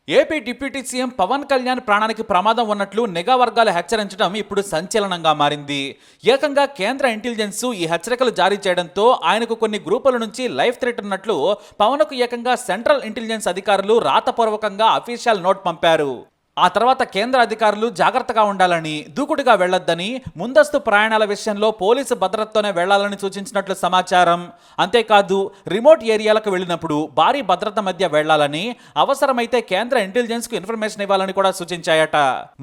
AP deputy CM Pawan Kalyan ప్రాణానికి ప్రమాదం ఉన్నట్లు నిఘా వర్గాలు హెచ్చరించడం ఇప్పుడు సంచలనంగా మారింది. ఏకంగా కేంద్ర ఇంటెలిజెన్స్ ఈ హెచ్చరికలు జారీ చేయడంతో ఆయనకు కొన్ని గ్రూపుల నుంచి లైఫ్ థ్రెట్ ఉన్నట్లు పవన్కు ఏకంగా సెంట్రల్ ఇంటెలిజెన్స్ అధికారులు రాతపూర్వకంగా అఫీషియల్ నోట్ పంపారు. ఆ తర్వాత కేంద్ర అధికారులు జాగ్రత్తగా ఉండాలని, దూకుడుగా వెళ్లొద్దని, ముందస్తు ప్రయాణాల విషయంలో పోలీసు భద్రతతోనే వెళ్లాలని సూచించినట్లు సమాచారం. అంతేకాదు, రిమోట్ ఏరియాలకు వెళ్ళినప్పుడు భారీ భద్రత మధ్య వెళ్లాలని, అవసరమైతే కేంద్ర ఇంటెలిజెన్స్ కు ఇన్ఫర్మేషన్ ఇవ్వాలని కూడా సూచించాయట.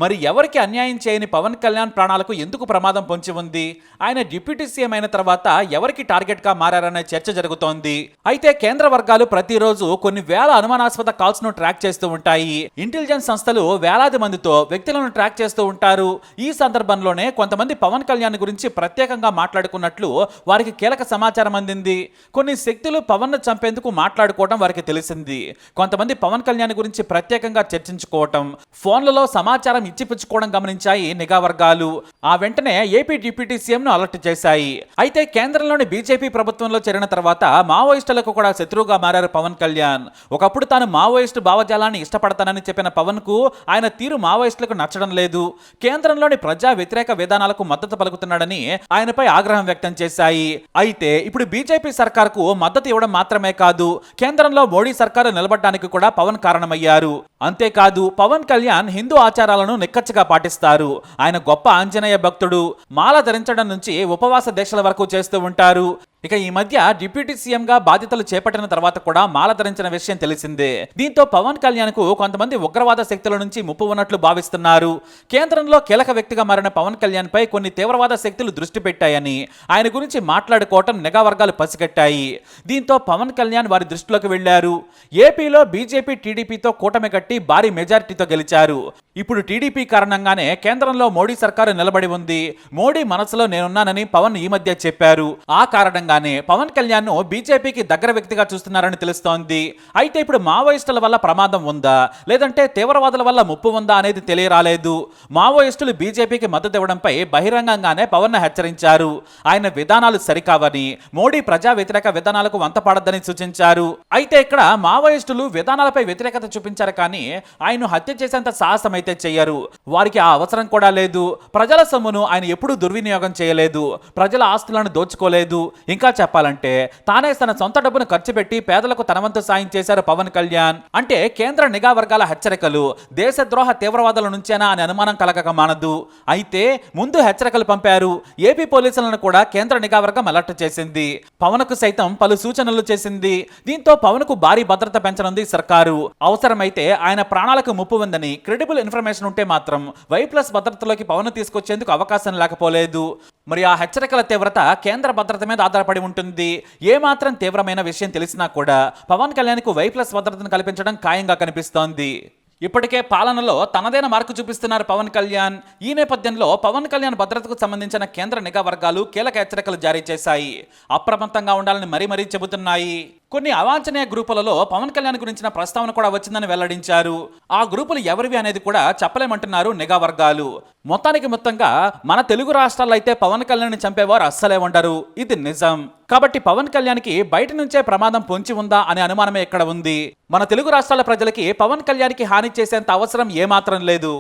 మరి ఎవరికి అన్యాయం చేయని పవన్ కళ్యాణ్ ప్రాణాలకు ఎందుకు ప్రమాదం పొంచి ఉంది? ఆయన డిప్యూటీ సీఎం అయిన తర్వాత ఎవరికి టార్గెట్ గా మారనే చర్చ జరుగుతోంది. అయితే కేంద్ర వర్గాలు ప్రతిరోజు కొన్ని వేల అనుమానాస్పద కాల్స్ ను ట్రాక్ చేస్తూ ఉంటాయి. ఇంటెలిజెన్స్ సంస్థలు వేలాది మందితో వ్యక్తులను ట్రాక్ చేస్తూ ఉంటారు. ఈ సందర్భంలోనే కొంతమంది పవన్ కళ్యాణ్ గురించి ప్రత్యేకంగా మాట్లాడుకున్నట్లు వారికి కీలక సమాచారం అందింది. కొన్ని శక్తులు పవన్ ను చంపేందుకు మాట్లాడుకోవడం వారికి తెలిసింది. కొంతమంది పవన్ కళ్యాణ్ గురించి ప్రత్యేకంగా చర్చించుకోవటం, ఫోన్లలో సమాచారం ఇచ్చిపుచ్చుకోవడం గమనించాయి నిఘా వర్గాలు. ఆ వెంటనే ఏపీ డిప్యూటీ సీఎం ను అలర్ట్ చేశాయి. అయితే కేంద్రంలోని బీజేపీ ప్రభుత్వంలో చేరిన తర్వాత మావోయిస్టులకు కూడా శత్రువుగా మారారు పవన్ కళ్యాణ్. ఒకప్పుడు తాను మావోయిస్టు భావజాలాన్ని ఇష్టపడతానని చెప్పిన పవన్ కు ఆయన తీరు మావోయిస్టులకు నచ్చడం లేదు. కేంద్రంలోని ప్రజా వ్యతిరేక విధానాలకు మద్దతు పలుకుతున్నాడని ఆయనపై ఆగ్రహం వ్యక్తం చేశాయి. అయితే ఇప్పుడు బీజేపీ సర్కార్కు మద్దతు ఇవ్వడం మాత్రమే కాదు, కేంద్రంలో మోడీ సర్కారు నిలబడడానికి కూడా పవన్ కారణమయ్యారు. అంతేకాదు, పవన్ కళ్యాణ్ హిందూ ఆచారాలను నిక్కచ్చిగా పాటిస్తారు. ఆయన గొప్ప ఆంజనేయ భక్తుడు. మాల ధరించడం నుంచి ఉపవాస దీక్షల వరకు చేస్తూ ఉంటారు. ఇక ఈ మధ్య డిప్యూటీ సీఎం గా బాధ్యతలు చేపట్టిన తర్వాత కూడా మాల ధరించిన విషయం తెలిసిందే. దీంతో పవన్ కళ్యాణ్ కు కొంతమంది ఉగ్రవాద శక్తుల నుంచి ముప్పు ఉన్నట్లు భావిస్తున్నారు. కేంద్రంలో కీలక వ్యక్తిగా మారిన పవన్ కళ్యాణ్ పై కొన్ని తీవ్రవాద శక్తులు దృష్టి పెట్టాయని ఆయన గురించి మాట్లాడుకోవటం నిఘా వర్గాలు పసిగట్టాయి. దీంతో పవన్ కళ్యాణ్ వారి దృష్టిలోకి వెళ్లారు. ఏపీలో బీజేపీ టీడీపీతో కూటమి కట్టి భారీ మెజారిటీతో గెలిచారు. ఇప్పుడు టీడీపీ కారణంగానే కేంద్రంలో మోడీ సర్కారు నిలబడి ఉంది. మోడీ మనసులో నేనున్నానని పవన్ ఈ మధ్య చెప్పారు. ఆ కారణంగానే పవన్ కళ్యాణ్ ను బీజేపీకి దగ్గర వ్యక్తిగా చూస్తున్నారని తెలుస్తోంది. అయితే ఇప్పుడు మావోయిస్టుల వల్ల ప్రమాదం ఉందా, లేదంటే తీవ్రవాదుల వల్ల ముప్పు ఉందా అనేది తెలియరాలేదు. మావోయిస్టులు బీజేపీకి మద్దతు ఇవ్వడంపై బహిరంగంగానే పవన్ హెచ్చరించారు. ఆయన విధానాలు సరికావని, మోడీ ప్రజా వ్యతిరేక విధానాలకు వంతపాడద్దని సూచించారు. అయితే ఇక్కడ మావోయిస్టులు విధానాలపై వ్యతిరేకత చూపించారు, కానీ ఆయన హత్య చేసేంత సాహసం అయితే చెయ్యరు. వారికి ఆ అవసరం కూడా లేదు. ప్రజల సొమ్మును ఆయన ఎప్పుడూ దుర్వినియోగం చేయలేదు. ప్రజల ఆస్తులను దోచుకోలేదు. ఇంకా చెప్పాలంటే తానే తన సొంత డబ్బును ఖర్చు పెట్టి పేదలకు తన వంతు సాయం చేశారు పవన్ కళ్యాణ్. అంటే కేంద్ర నిఘా వర్గాల హెచ్చరికలు దేశద్రోహ తీవ్రవాదుల నుంచేనా అని అనుమానం కలగక మానదు. అయితే ముందు హెచ్చరికలు పంపారు. ఏపీ పోలీసులను కూడా కేంద్ర నిఘా వర్గం అలర్ట్ చేసింది. పవన్ కు సైతం పలు సూచనలు చేసింది. దీంతో పవన్ కు భారీ భద్రత పెంచనుంది సర్కారు. అవసరమైతే ఆయన ప్రాణాలకు ముప్పు ఉందని క్రెడిబుల్ ఇన్ఫర్మేషన్ ఉంటే మాత్రం Y+ భద్రతలోకి పవన్ తీసుకొచ్చేందుకు అవకాశం లేకపోలేదు. మరి ఆ హెచ్చరికల తీవ్రత కేంద్ర భద్రత మీద ఆధారపడి ఉంటుంది. ఏమాత్రం తీవ్రమైన విషయం తెలిసినా కూడా పవన్ కళ్యాణ్కు Y+ భద్రతను కల్పించడం ఖాయంగా కనిపిస్తోంది. ఇప్పటికే పాలనలో తనదైన మార్కు చూపిస్తున్నారు పవన్ కళ్యాణ్. ఈ నేపథ్యంలో పవన్ కళ్యాణ్ భద్రతకు సంబంధించిన కేంద్ర నిఘా వర్గాలు కీలక హెచ్చరికలు జారీ చేశాయి. అప్రమత్తంగా ఉండాలని మరీ చెబుతున్నాయి. కొన్ని అవాంఛనీయ గ్రూపులలో పవన్ కళ్యాణ్ గురించిన ప్రస్తావన కూడా వచ్చిందని వెల్లడించారు. ఆ గ్రూపులు ఎవరివి అనేది కూడా చెప్పలేమంటున్నారు నిఘా వర్గాలు. మొత్తంగా మన తెలుగు రాష్ట్రాల్లో అయితే పవన్ కళ్యాణ్ చంపేవారు అస్సలే ఉండరు. ఇది నిజం. కాబట్టి పవన్ కళ్యాణ్కి బయట నుంచే ప్రమాదం పొంచి ఉందా అనే అనుమానమే ఇక్కడ ఉంది. మన తెలుగు రాష్ట్రాల ప్రజలకి పవన్ కళ్యాణ్కి హాని చేసేంత అవసరం ఏమాత్రం లేదు.